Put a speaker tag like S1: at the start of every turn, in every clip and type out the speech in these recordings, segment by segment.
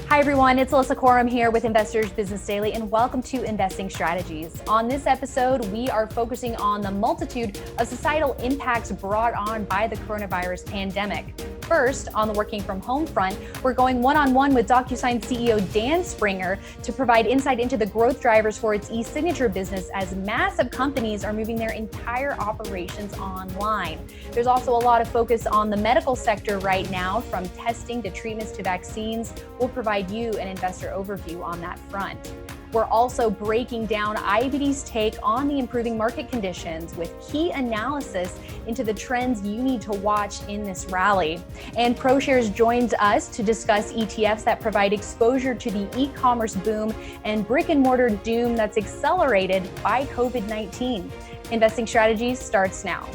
S1: Hi everyone, it's Alissa Coram here with Investors Business Daily, and welcome to Investing Strategies. On this episode, we are focusing on the multitude of societal impacts brought on by the coronavirus pandemic. First, on the working from home front, we're going one-on-one with DocuSign CEO Dan Springer to provide insight into the growth drivers for its e-signature business as massive companies are moving their entire operations online. There's also a lot of focus on the medical sector right now, from testing to treatments to vaccines. We'll provide you an investor overview on that front. We're also breaking down IBD's take on the improving market conditions with key analysis into the trends you need to watch in this rally. And ProShares joins us to discuss ETFs that provide exposure to the e-commerce boom and brick and mortar doom that's accelerated by COVID-19. Investing Strategies starts now.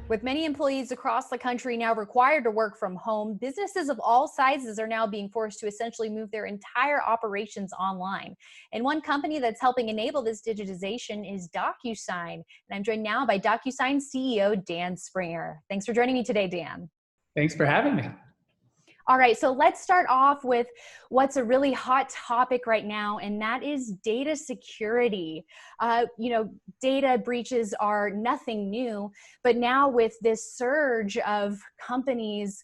S1: With many employees across the country now required to work from home, businesses of all sizes are now being forced to essentially move their entire operations online. And one company that's helping enable this digitization is DocuSign. And I'm joined now by DocuSign CEO Dan Springer. Thanks for joining me today, Dan. Thanks for having me. All right, so let's start off with what's a really hot topic right now, and that is data security. Data breaches are nothing new, but now with this surge of companies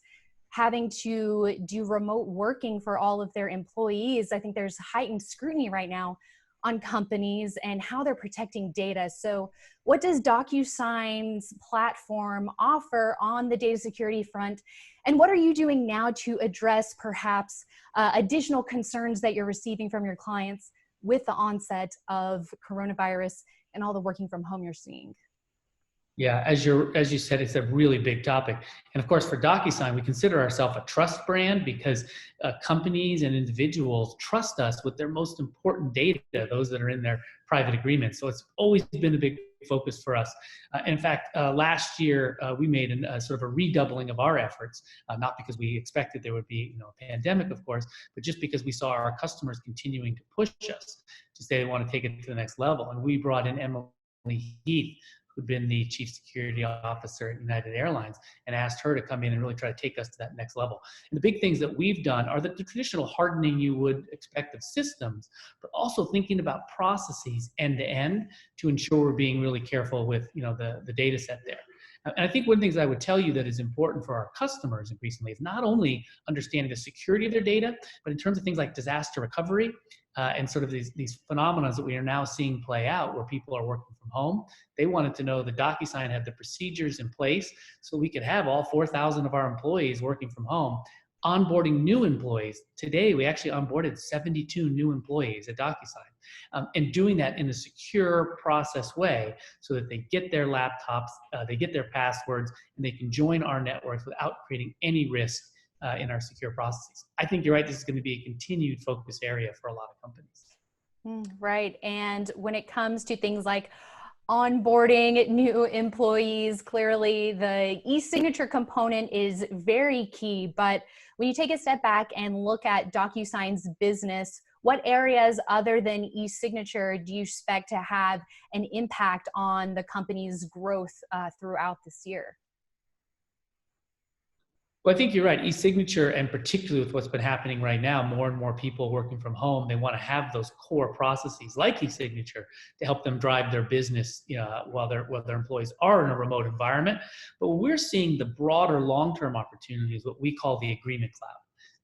S1: having to do remote working for all of their employees, I think there's heightened scrutiny right now on companies and how they're protecting data. So what does DocuSign's platform offer on the data security front? And what are you doing now to address perhaps additional concerns that you're receiving from your clients with the onset of coronavirus and all the working from home you're seeing?
S2: Yeah, as you said, it's a really big topic. And of course, for DocuSign, we consider ourselves a trust brand because companies and individuals trust us with their most important data, those that are in their private agreements. So it's always been a big focus for us. In fact, last year, we made a sort of a redoubling of our efforts, not because we expected there would be a pandemic, of course, but just because we saw our customers continuing to push us to say they want to take it to the next level. And we brought in Emily Heath, who'd been the chief security officer at United Airlines, and asked her to come in and really try to take us to that next level. And the big things that we've done are the traditional hardening you would expect of systems, but also thinking about processes end to end to ensure we're being really careful with the data set there. And I think one of the things I would tell you that is important for our customers increasingly is not only understanding the security of their data, but in terms of things like disaster recovery and sort of these phenomena that we are now seeing play out where people are working from home. They wanted to know that DocuSign had the procedures in place so we could have all 4,000 of our employees working from home, onboarding new employees. Today, we actually onboarded 72 new employees at DocuSign, and doing that in a secure process way so that they get their laptops, they get their passwords, and they can join our networks without creating any risk in our secure processes. I think you're right, this is going to be a continued focus area for a lot of companies.
S1: Right, and when it comes to things like onboarding new employees, clearly the e-signature component is very key. But when you take a step back and look at DocuSign's business, what areas other than e-signature do you expect to have an impact on the company's growth throughout this year?
S2: Well, I think you're right. E-signature, and particularly with what's been happening right now, more and more people working from home, they want to have those core processes like e-signature to help them drive their business while their employees are in a remote environment. But we're seeing the broader long-term opportunity is what we call the Agreement Cloud.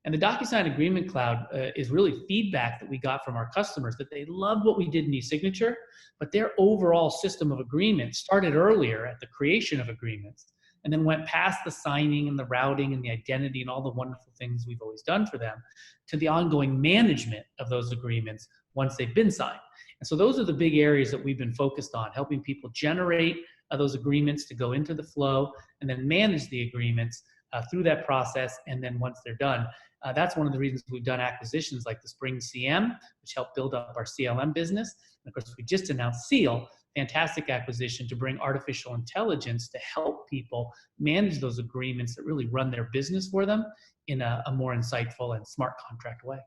S2: And the DocuSign Agreement Cloud is really feedback that we got from our customers that they loved what we did in e-signature, but their overall system of agreements started earlier at the creation of agreements, and then went past the signing and the routing and the identity and all the wonderful things we've always done for them to the ongoing management of those agreements once they've been signed. And so those are the big areas that we've been focused on, helping people generate those agreements to go into the flow and then manage the agreements through that process. And then once they're done, that's one of the reasons we've done acquisitions like the Spring CM, which helped build up our CLM business. And of course, we just announced Seal, fantastic acquisition to bring artificial intelligence to help people manage those agreements that really run their business for them in a more insightful and smart contract way.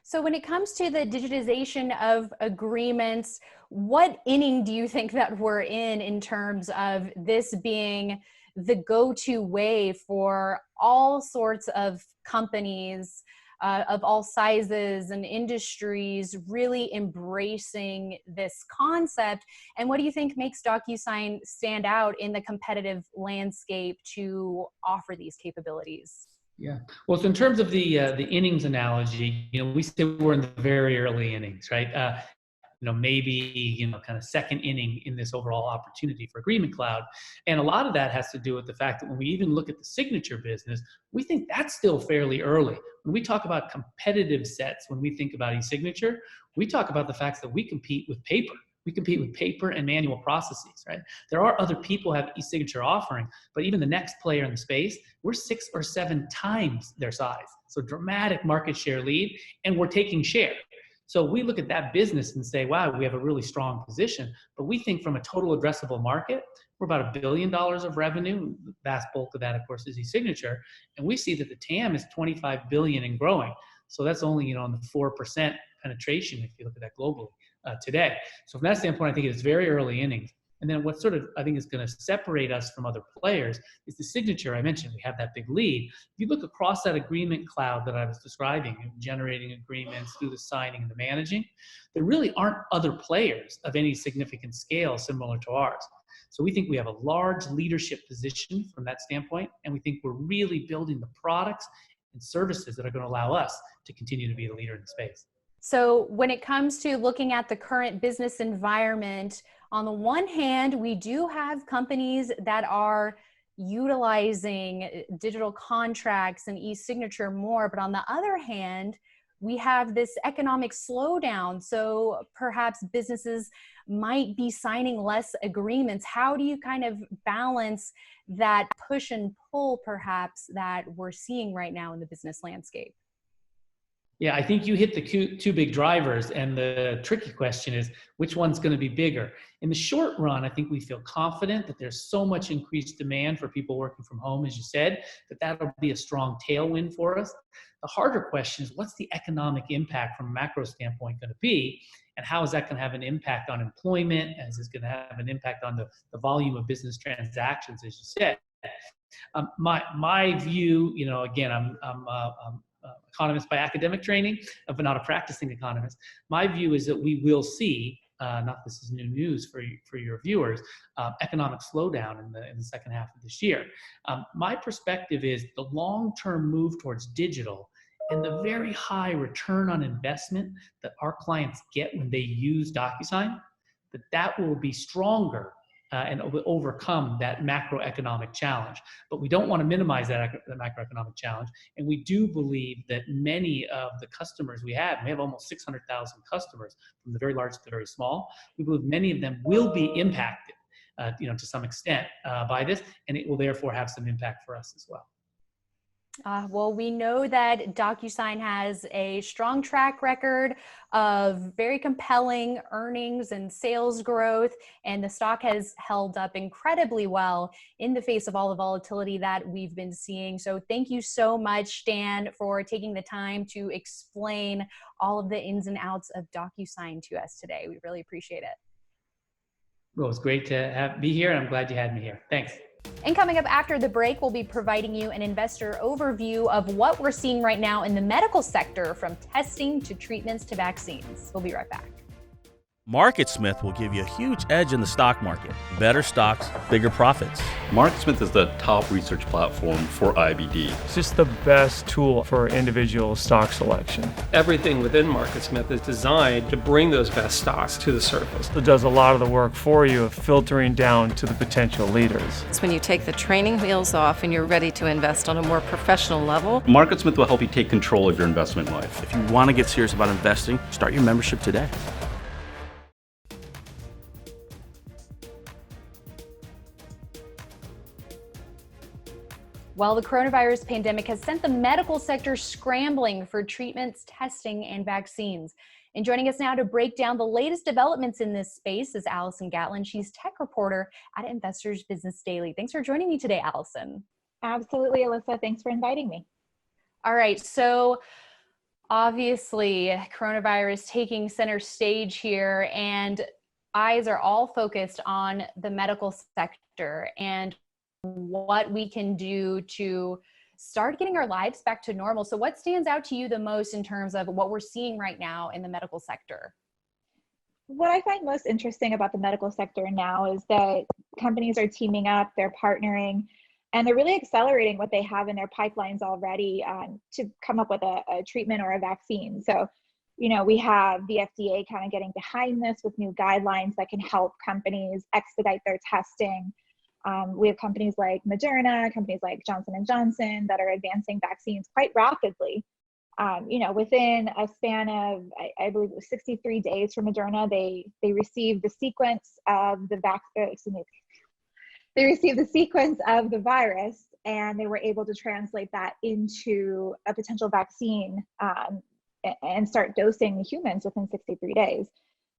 S1: So when it comes to the digitization of agreements, what inning do you think that we're in terms of this being the go-to way for all sorts of companies of all sizes and industries really embracing this concept? And what do you think makes DocuSign stand out in the competitive landscape to offer these capabilities?
S2: Yeah. Well, so in terms of the innings analogy, we say we're in the very early innings, right? Maybe, kind of second inning in this overall opportunity for Agreement Cloud. And a lot of that has to do with the fact that when we even look at the signature business, we think that's still fairly early. When we talk about competitive sets, when we think about e-signature, we talk about the fact that we compete with paper. We compete with paper and manual processes, right? There are other people who have e-signature offering, but even the next player in the space, we're 6 or 7 times their size. So dramatic market share lead, and we're taking share. So we look at that business and say, wow, we have a really strong position. But we think from a total addressable market, we're about $1 billion of revenue. The vast bulk of that, of course, is e-signature. And we see that the TAM is $25 billion and growing. So that's only, on the 4% penetration if you look at that globally today. So from that standpoint, I think it's very early innings. And then what sort of, I think, is going to separate us from other players is the signature. I mentioned we have that big lead. If you look across that Agreement Cloud that I was describing, generating agreements through the signing and the managing, there really aren't other players of any significant scale similar to ours. So we think we have a large leadership position from that standpoint, and we think we're really building the products and services that are going to allow us to continue to be the leader in the space.
S1: So when it comes to looking at the current business environment, on the one hand, we do have companies that are utilizing digital contracts and e-signature more, but on the other hand, we have this economic slowdown. So perhaps businesses might be signing less agreements. How do you kind of balance that push and pull perhaps that we're seeing right now in the business landscape?
S2: Yeah, I think you hit the two big drivers, and the tricky question is which one's going to be bigger. In the short run, I think we feel confident that there's so much increased demand for people working from home, as you said, that that'll be a strong tailwind for us. The harder question is what's the economic impact from a macro standpoint going to be, and how is that going to have an impact on employment, as it's going to have an impact on the volume of business transactions, as you said. My view, again, I'm economist by academic training, but not a practicing economist. My view is that we will see, not this is new news for your viewers, economic slowdown in the second half of this year. My perspective is the long-term move towards digital and the very high return on investment that our clients get when they use DocuSign, that will be stronger and overcome that macroeconomic challenge. But we don't want to minimize that macroeconomic challenge. And we do believe that many of the customers we have almost 600,000 customers, from the very large to the very small. We believe many of them will be impacted, to some extent by this, and it will therefore have some impact for us as well.
S1: Well, we know that DocuSign has a strong track record of very compelling earnings and sales growth, and the stock has held up incredibly well in the face of all the volatility that we've been seeing. So thank you so much, Dan, for taking the time to explain all of the ins and outs of DocuSign to us today. We really appreciate it.
S2: Well, it's great to be here, and I'm glad you had me here. Thanks.
S1: And coming up after the break, we'll be providing you an investor overview of what we're seeing right now in the medical sector, from testing to treatments to vaccines. We'll be right back.
S3: MarketSmith will give you a huge edge in the stock market. Better stocks, bigger profits.
S4: MarketSmith is the top research platform for IBD.
S5: It's just the best tool for individual stock selection.
S6: Everything within MarketSmith is designed to bring those best stocks to the surface.
S5: It does a lot of the work for you of filtering down to the potential leaders.
S7: It's when you take the training wheels off and you're ready to invest on a more professional level.
S4: MarketSmith will help you take control of your investment life.
S3: If you want to get serious about investing, start your membership today.
S1: Well, the coronavirus pandemic has sent the medical sector scrambling for treatments, testing, and vaccines. And joining us now to break down the latest developments in this space is Allison Gatlin. She's tech reporter at Investors Business Daily. Thanks for joining me today, Allison.
S8: Absolutely, Alyssa. Thanks for inviting me.
S1: All right. So Obviously, coronavirus taking center stage here, and eyes are all focused on the medical sector and what we can do to start getting our lives back to normal. So what stands out to you the most in terms of what we're seeing right now in the medical sector?
S8: What I find most interesting about the medical sector now is that companies are teaming up, they're partnering, and they're really accelerating what they have in their pipelines already to come up with a treatment or a vaccine. So, we have the FDA kind of getting behind this with new guidelines that can help companies expedite their testing. We have companies like Moderna, companies like Johnson & Johnson that are advancing vaccines quite rapidly. Within a span of, I believe it was 63 days for Moderna, they received the sequence of the they received the sequence of the virus, and they were able to translate that into a potential vaccine and start dosing humans within 63 days.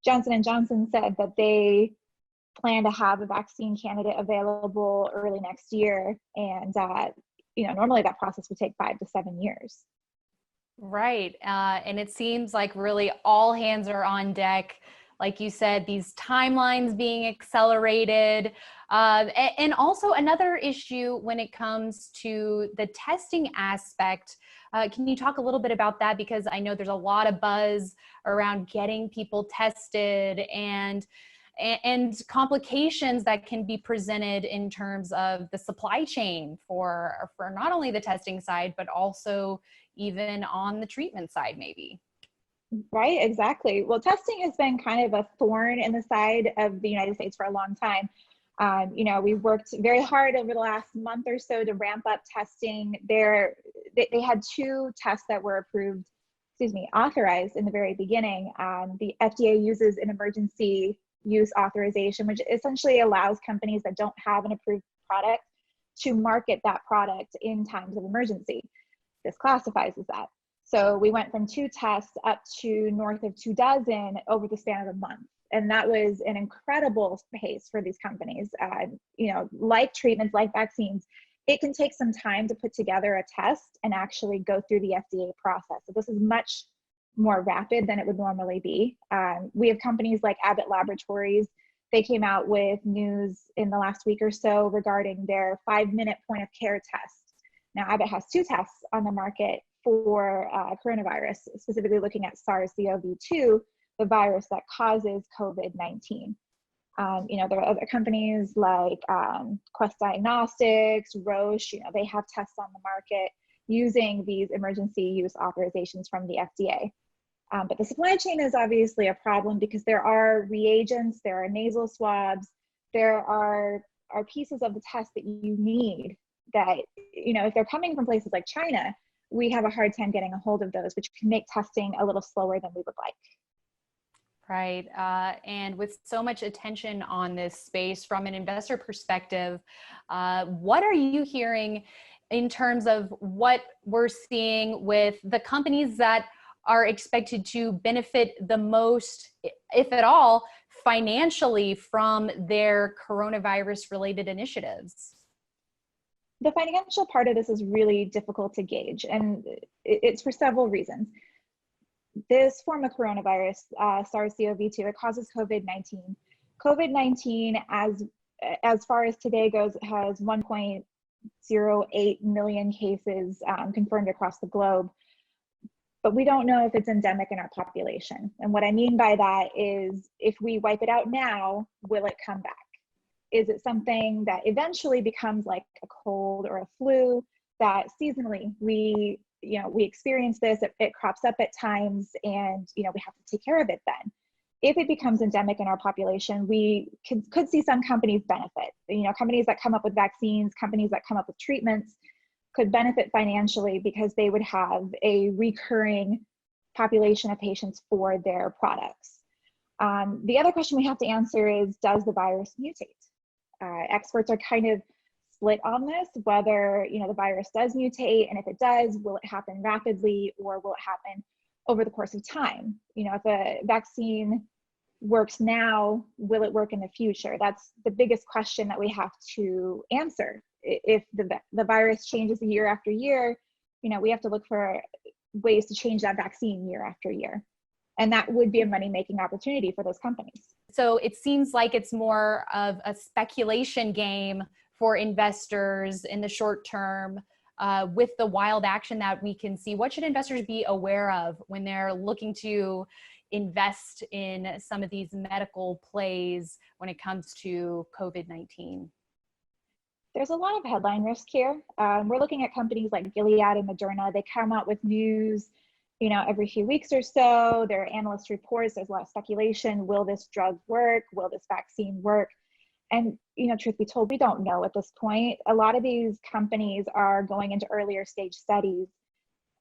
S8: Johnson & Johnson said that they plan to have a vaccine candidate available early next year, and normally that process would take 5 to 7 years.
S1: Right. And it seems like really all hands are on deck. Like you said, these timelines being accelerated. And also another issue when it comes to the testing aspect. Can you talk a little bit about that? Because I know there's a lot of buzz around getting people tested and complications that can be presented in terms of the supply chain for not only the testing side, but also even on the treatment side, maybe.
S8: Right, exactly. Well, testing has been kind of a thorn in the side of the United States for a long time. We worked very hard over the last month or so to ramp up testing. They had 2 tests that were authorized in the very beginning. The FDA uses an emergency use authorization, which essentially allows companies that don't have an approved product to market that product in times of emergency. This classifies as that. So we went from 2 tests up to north of 24 over the span of a month. And that was an incredible pace for these companies. Like treatments, like vaccines, it can take some time to put together a test and actually go through the FDA process. So this is much more rapid than it would normally be. We have companies like Abbott Laboratories. They came out with news in the last week or so regarding their 5-minute point of care test. Now, Abbott has 2 tests on the market for coronavirus, specifically looking at SARS-CoV-2, the virus that causes COVID-19. There are other companies like Quest Diagnostics, Roche, they have tests on the market using these emergency use authorizations from the FDA. But the supply chain is obviously a problem because there are reagents, there are nasal swabs, there are pieces of the test that you need that, if they're coming from places like China, we have a hard time getting a hold of those, which can make testing a little slower than we would like.
S1: Right. And with so much attention on this space from an investor perspective, what are you hearing in terms of what we're seeing with the companies that are expected to benefit the most, if at all, financially from their coronavirus related initiatives?
S8: The financial part of this is really difficult to gauge, and it's for several reasons. This form of coronavirus, SARS-CoV-2, it causes COVID-19. COVID-19, as far as today goes, has 1.08 million cases confirmed across the globe. But we don't know if it's endemic in our population. And what I mean by that is, if we wipe it out now, will it come back? Is it something that eventually becomes like a cold or a flu that seasonally we experience this, it crops up at times, and we have to take care of it then? If it becomes endemic in our population, we could see some companies benefit. Companies that come up with vaccines, companies that come up with treatments could benefit financially because they would have a recurring population of patients for their products. The other question we have to answer is, does the virus mutate? Experts are kind of split on this, whether the virus does mutate, and if it does, will it happen rapidly or will it happen over the course of time? If a vaccine works now, will it work in the future? That's the biggest question that we have to answer. If the virus changes year after year, we have to look for ways to change that vaccine year after year. And that would be a money-making opportunity for those companies.
S1: So it seems like it's more of a speculation game for investors in the short term with the wild action that we can see. What should investors be aware of when they're looking to invest in some of these medical plays when it comes to COVID-19?
S8: There's a lot of headline risk here. We're looking at companies like Gilead and Moderna. They come out with news, every few weeks or so. There are analyst reports. There's a lot of speculation. Will this drug work? Will this vaccine work? And, truth be told, we don't know at this point. A lot of these companies are going into earlier stage studies.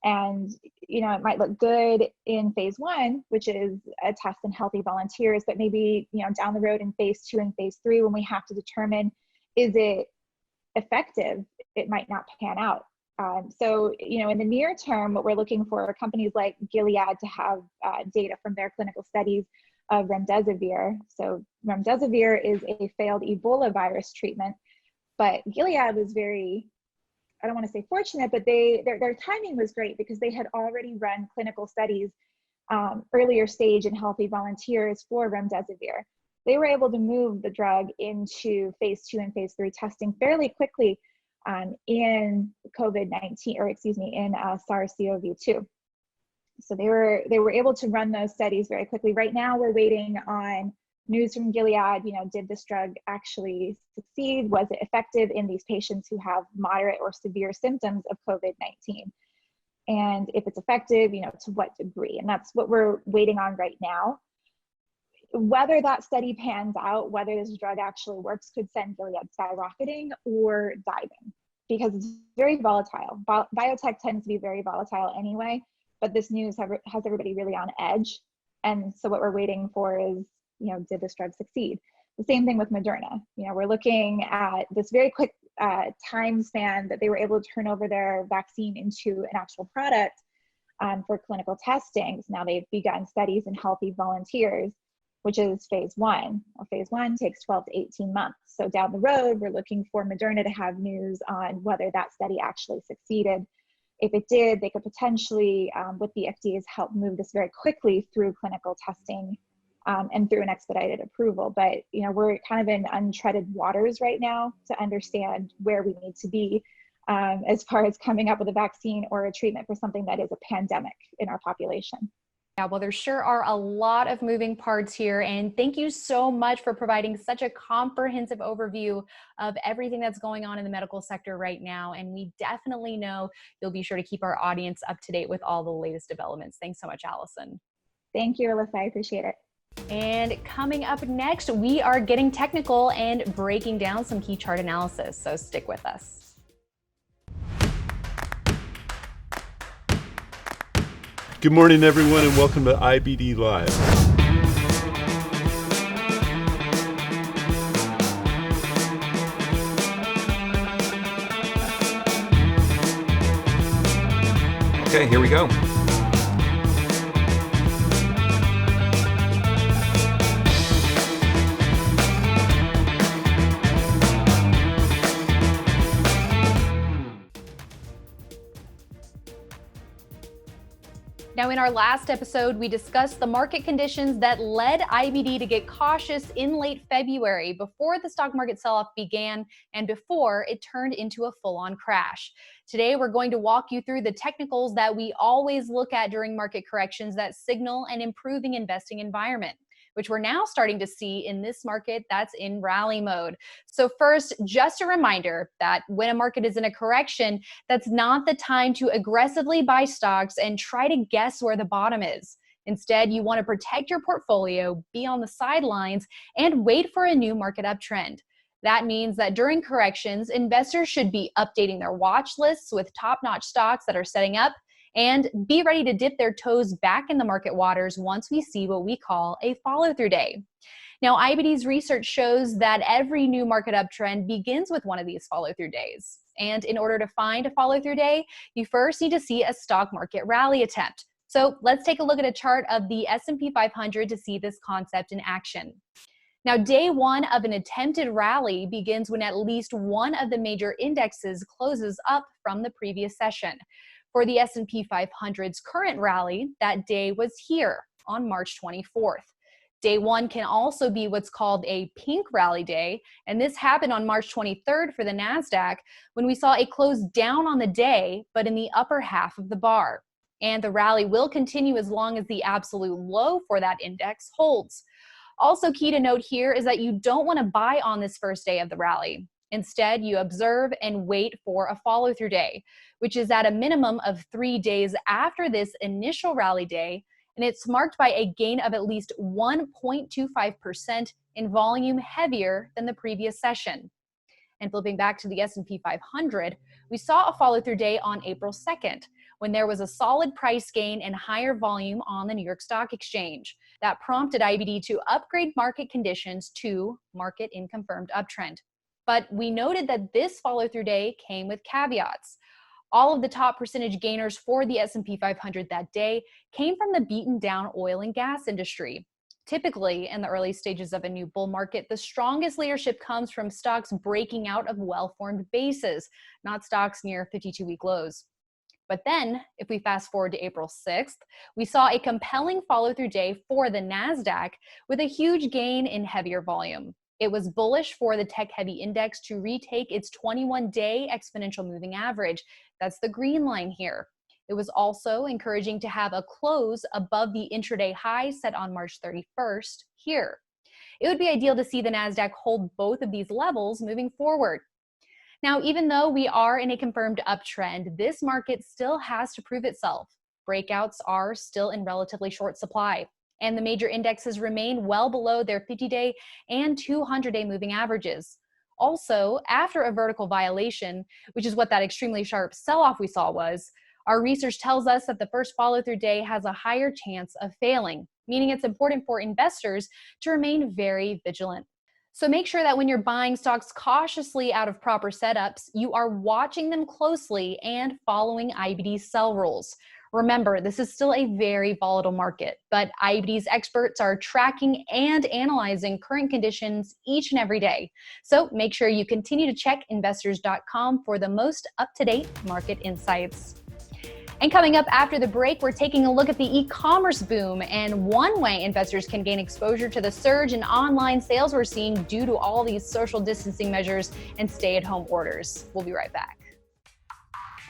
S8: And, it might look good in phase 1, which is a test in healthy volunteers, but maybe, down the road in phase 2 and phase 3, when we have to determine, is it effective, it might not pan out. So, in the near term, what we're looking for are companies like Gilead to have data from their clinical studies of remdesivir. So remdesivir is a failed Ebola virus treatment, but Gilead was very, I don't want to say fortunate, but their timing was great because they had already run clinical studies earlier stage in healthy volunteers for remdesivir. They were able to move the drug into phase 2 and phase 3 testing fairly quickly in COVID-19, or excuse me, in SARS-CoV-2. So they were able to run those studies very quickly. Right now, we're waiting on news from Gilead. Did this drug actually succeed? Was it effective in these patients who have moderate or severe symptoms of COVID-19? And if it's effective, to what degree? And that's what we're waiting on right now. Whether that study pans out, whether this drug actually works, could send Gilead skyrocketing or diving, because it's very volatile. Biotech tends to be very volatile anyway, but this news has everybody really on edge. And so what we're waiting for is, did this drug succeed? The same thing with Moderna. We're looking at this very quick time span that they were able to turn over their vaccine into an actual product for clinical testing. So now they've begun studies in healthy volunteers, which is phase 1. Well, phase 1 takes 12 to 18 months. So down the road, we're looking for Moderna to have news on whether that study actually succeeded. If it did, they could potentially, with the FDA's help, move this very quickly through clinical testing and through an expedited approval. But we're kind of in untreaded waters right now to understand where we need to be as far as coming up with a vaccine or a treatment for something that is a pandemic in our population.
S1: Yeah, well, there sure are a lot of moving parts here. And thank you so much for providing such a comprehensive overview of everything that's going on in the medical sector right now. And we definitely know you'll be sure to keep our audience up to date with all the latest developments. Thanks so much, Allison.
S8: Thank you, Alyssa. I appreciate it.
S1: And coming up next, we are getting technical and breaking down some key chart analysis. So stick with us.
S9: Good morning, everyone, and welcome to IBD Live.
S10: Okay, here we go.
S1: Now, in our last episode, we discussed the market conditions that led IBD to get cautious in late February before the stock market sell-off began and before it turned into a full-on crash. Today, we're going to walk you through the technicals that we always look at during market corrections that signal an improving investing environment, which we're now starting to see in this market that's in rally mode. So first, just a reminder that when a market is in a correction, that's not the time to aggressively buy stocks and try to guess where the bottom is. Instead, you want to protect your portfolio, be on the sidelines, and wait for a new market uptrend. That means that during corrections, investors should be updating their watch lists with top-notch stocks that are setting up, and be ready to dip their toes back in the market waters once we see what we call a follow-through day. Now, IBD's research shows that every new market uptrend begins with one of these follow-through days. And in order to find a follow-through day, you first need to see a stock market rally attempt. So let's take a look at a chart of the S&P 500 to see this concept in action. Now, day one of an attempted rally begins when at least one of the major indexes closes up from the previous session. For the S&P 500's current rally, that day was here on March 24th. Day one can also be what's called a pink rally day, and this happened on March 23rd for the NASDAQ when we saw a close down on the day, but in the upper half of the bar. And the rally will continue as long as the absolute low for that index holds. Also key to note here is that you don't want to buy on this first day of the rally. Instead, you observe and wait for a follow-through day, which is at a minimum of 3 days after this initial rally day, and it's marked by a gain of at least 1.25% in volume heavier than the previous session. And flipping back to the S&P 500, we saw a follow-through day on April 2nd, when there was a solid price gain and higher volume on the New York Stock Exchange. That prompted IBD to upgrade market conditions to market in confirmed uptrend. But we noted that this follow-through day came with caveats. All of the top percentage gainers for the S&P 500 that day came from the beaten down oil and gas industry. Typically, in the early stages of a new bull market, the strongest leadership comes from stocks breaking out of well-formed bases, not stocks near 52-week lows. But then, if we fast forward to April 6th, we saw a compelling follow-through day for the NASDAQ with a huge gain in heavier volume. It was bullish for the tech-heavy index to retake its 21-day exponential moving average. That's the green line here. It was also encouraging to have a close above the intraday high set on March 31st here. It would be ideal to see the NASDAQ hold both of these levels moving forward. Now, even though we are in a confirmed uptrend, this market still has to prove itself. Breakouts are still in relatively short supply, and the major indexes remain well below their 50-day and 200-day moving averages. Also, after a vertical violation, which is what that extremely sharp sell-off we saw was, our research tells us that the first follow-through day has a higher chance of failing, meaning it's important for investors to remain very vigilant. So make sure that when you're buying stocks cautiously out of proper setups, you are watching them closely and following IBD's sell rules. Remember, this is still a very volatile market, but IBD's experts are tracking and analyzing current conditions each and every day. So make sure you continue to check investors.com for the most up-to-date market insights. And coming up after the break, we're taking a look at the e-commerce boom and one way investors can gain exposure to the surge in online sales we're seeing due to all these social distancing measures and stay-at-home orders. We'll be right back.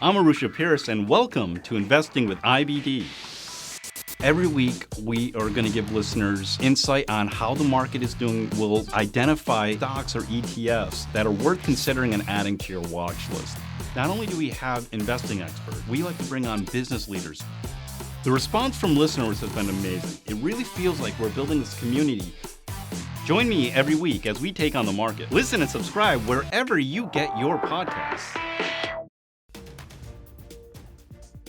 S11: I'm Arusha Pierce, and welcome to Investing with IBD. Every week, we are going to give listeners insight on how the market is doing. We'll identify stocks or ETFs that are worth considering and adding to your watch list. Not only do we have investing experts, we like to bring on business leaders. The response from listeners has been amazing. It really feels like we're building this community. Join me every week as we take on the market. Listen and subscribe wherever you get your podcasts.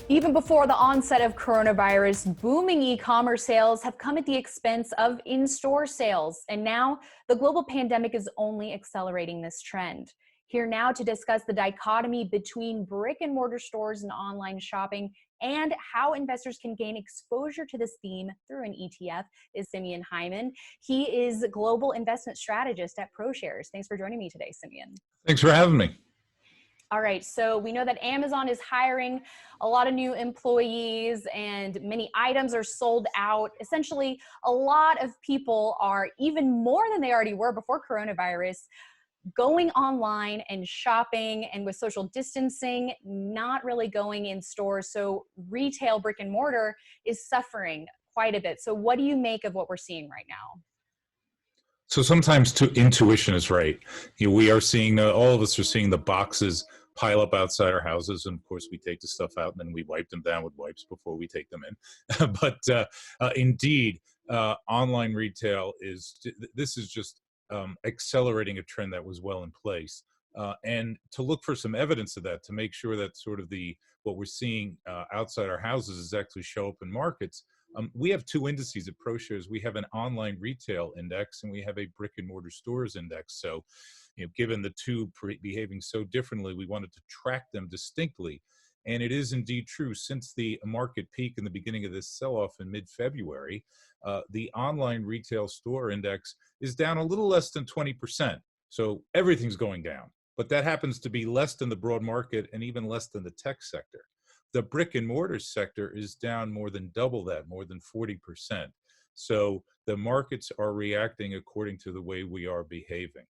S1: Even before the onset of coronavirus, booming e-commerce sales have come at the expense of in-store sales. And now the global pandemic is only accelerating this trend. Here now to discuss the dichotomy between brick and mortar stores and online shopping and how investors can gain exposure to this theme through an ETF is Simeon Hyman. He is global investment strategist at ProShares. Thanks for joining me today, Simeon.
S12: Thanks for having me.
S1: All right, so we know that Amazon is hiring a lot of new employees and many items are sold out. Essentially, a lot of people are, even more than they already were before coronavirus, going online and shopping, and with social distancing, not really going in stores. So retail brick and mortar is suffering quite a bit. So what do you make of what we're seeing right now?
S12: So sometimes intuition is right. We are seeing, all of us are seeing the boxes pile up outside our houses. And of course we take the stuff out and then we wipe them down with wipes before we take them in. But indeed, online retail this is just accelerating a trend that was well in place. And to look for some evidence of that, to make sure that sort of what we're seeing outside our houses is actually show up in markets. We have two indices at ProShares. We have an online retail index and we have a brick and mortar stores index. So, given the two behaving so differently, we wanted to track them distinctly. And it is indeed true. Since the market peak in the beginning of this sell-off in mid-February, the online retail store index is down a little less than 20%. So everything's going down. But that happens to be less than the broad market and even less than the tech sector. the brick and mortar sector is down more than double that, more than 40%. So the markets are reacting according to the way we are behaving.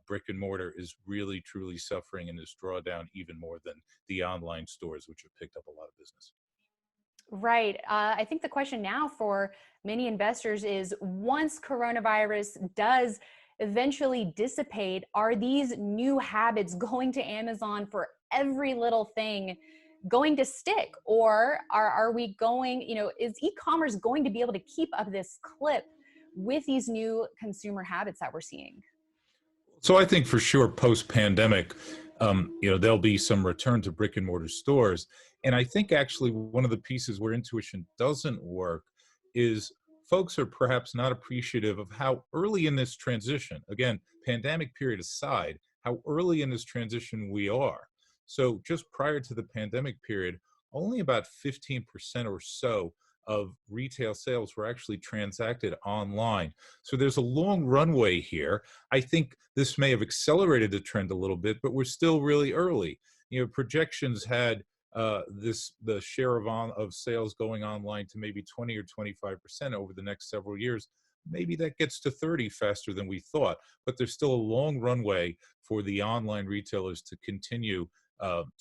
S12: Brick and mortar is really, truly suffering in this drawdown even more than the online stores, which have picked up a lot of business.
S1: Right. I think the question now for many investors is, once coronavirus does eventually dissipate, are these new habits going to Amazon for every little thing going to stick? Or are we going, is e-commerce going to be able to keep up this clip with these new consumer habits that we're seeing?
S12: So I think for sure post-pandemic, there'll be some return to brick and mortar stores. And I think actually one of the pieces where intuition doesn't work is folks are perhaps not appreciative of how early in this transition, again, pandemic period aside, how early in this transition we are. So just prior to the pandemic period, only about 15% or so of retail sales were actually transacted online. So there's a long runway here. I think this may have accelerated the trend a little bit, but we're still really early. Projections had the share of sales going online to maybe 20 or 25% over the next several years. Maybe that gets to 30 faster than we thought, but there's still a long runway for the online retailers to continue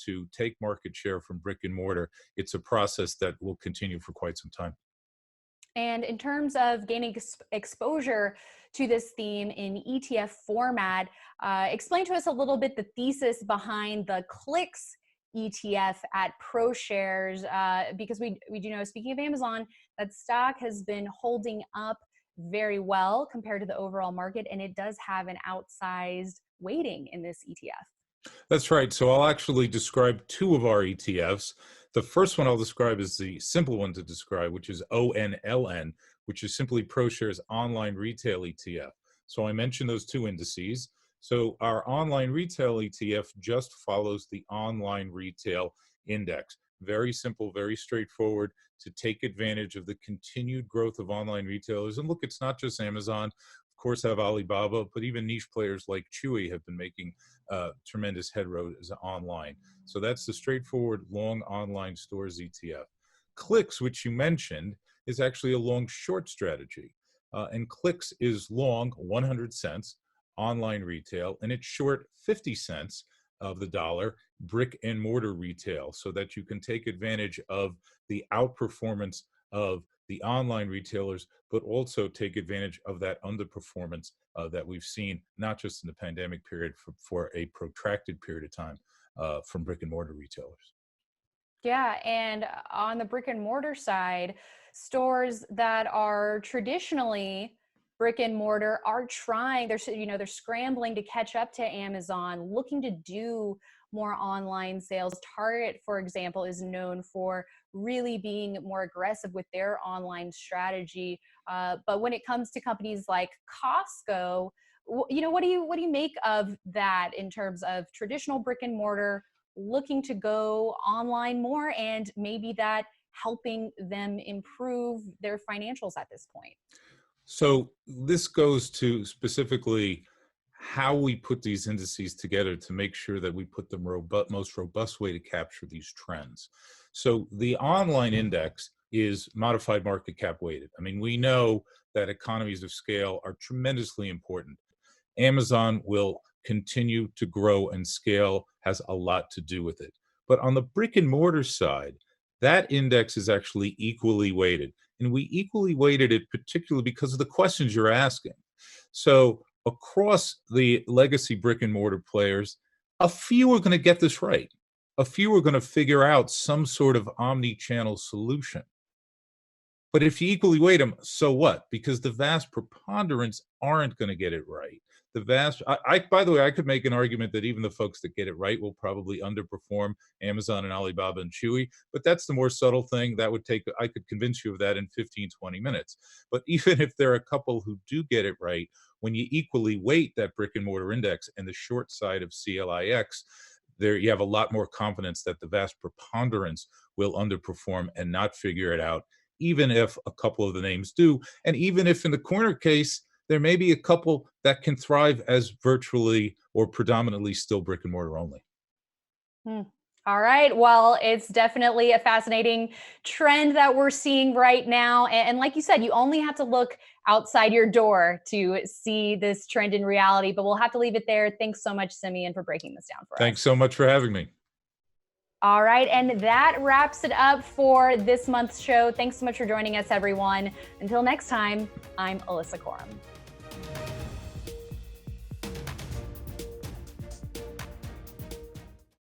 S12: to take market share from brick and mortar. It's a process that will continue for quite some time.
S1: And in terms of gaining exposure to this theme in ETF format, explain to us a little bit the thesis behind the Clicks ETF at ProShares, because we do know, speaking of Amazon, that stock has been holding up very well compared to the overall market, and it does have an outsized weighting in this ETF.
S12: That's right. So I'll actually describe two of our ETFs. The first one I'll describe is the simple one to describe, which is ONLN, which is simply ProShares Online Retail ETF. So I mentioned those two indices. So our online retail ETF just follows the online retail index. Very simple, very straightforward to take advantage of the continued growth of online retailers. And look, it's not just Amazon. Of course, have Alibaba, but even niche players like Chewy have been making tremendous headroad online. So that's the straightforward long online stores ETF. Clicks, which you mentioned, is actually a long short strategy. And Clicks is long 100 cents online retail, and it's short 50 cents of the dollar brick and mortar retail, so that you can take advantage of the outperformance of the online retailers, but also take advantage of that underperformance that we've seen, not just in the pandemic period, for a protracted period of time from brick and mortar retailers.
S1: Yeah, and on the brick and mortar side, stores that are traditionally brick and mortar are trying, they're scrambling to catch up to Amazon, looking to do more online sales. Target, for example, is known for really being more aggressive with their online strategy. But when it comes to companies like Costco, what do you make of that in terms of traditional brick and mortar looking to go online more, and maybe that helping them improve their financials at this point?
S12: So this goes to specifically how we put these indices together to make sure that we put the most robust way to capture these trends. So the online index is modified market cap weighted. I mean, we know that economies of scale are tremendously important. Amazon will continue to grow, and scale has a lot to do with it. But on the brick and mortar side, that index is actually equally weighted. And we equally weighted it particularly because of the questions you're asking. So across the legacy brick and mortar players, a few are going to get this right. A few are going to figure out some sort of omni-channel solution. But if you equally weight them, so what? Because the vast preponderance aren't going to get it right. By the way, I could make an argument that even the folks that get it right will probably underperform Amazon and Alibaba and Chewy, but that's the more subtle thing. I could convince you of that in 15, 20 minutes. But even if there are a couple who do get it right, when you equally weight that brick and mortar index and the short side of CLIX, there you have a lot more confidence that the vast preponderance will underperform and not figure it out, even if a couple of the names do. And even if in the corner case, there may be a couple that can thrive as virtually or predominantly still brick and mortar only.
S1: All right. Well, it's definitely a fascinating trend that we're seeing right now. And like you said, you only have to look outside your door to see this trend in reality, but we'll have to leave it there. Thanks so much, Simeon, for breaking this down for us.
S12: Thanks so much for having me.
S1: All right. And that wraps it up for this month's show. Thanks so much for joining us, everyone. Until next time, I'm Alissa Coram.